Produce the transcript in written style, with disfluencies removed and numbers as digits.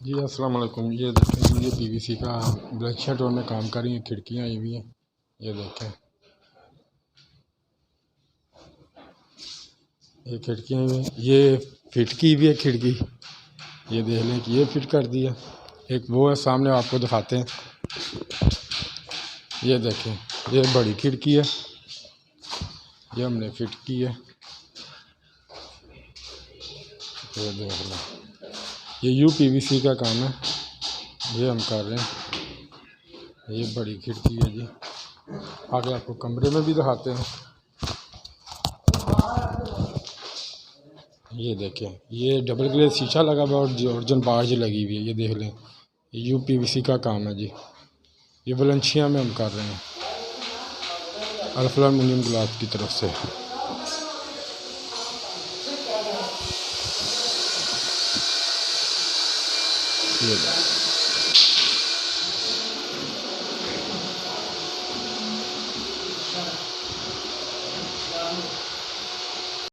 जी अस्सलाम वालेकुम। ये देखें, ये पीवीसी का ब्लैक शर्ट और में काम कर रही हैं, खिड़कियाँ आई हुई हैं। ये देखें, ये खिड़कियाँ आई हुई हैं। ये फिट की हुई है खिड़की। ये देख लें कि ये फिट कर दी है। एक वो है सामने, आपको दिखाते हैं। ये देखें, ये बड़ी खिड़की है, ये हमने फिट की है। ये देख लें, ये यूपीवीसी का काम है, ये हम कर रहे हैं। ये बड़ी खिड़की है जी। आगे आपको कमरे में भी दिखाते हैं। ये देखें, ये डबल ग्लेज शीशा लगा हुआ और अर्जन बार्ज लगी हुई है। ये देख लें, यूपीवीसी का काम है जी। ये वलेंशिया में हम कर रहे हैं, अल्फा एल्युमिनियम ग्लास की तरफ से। ये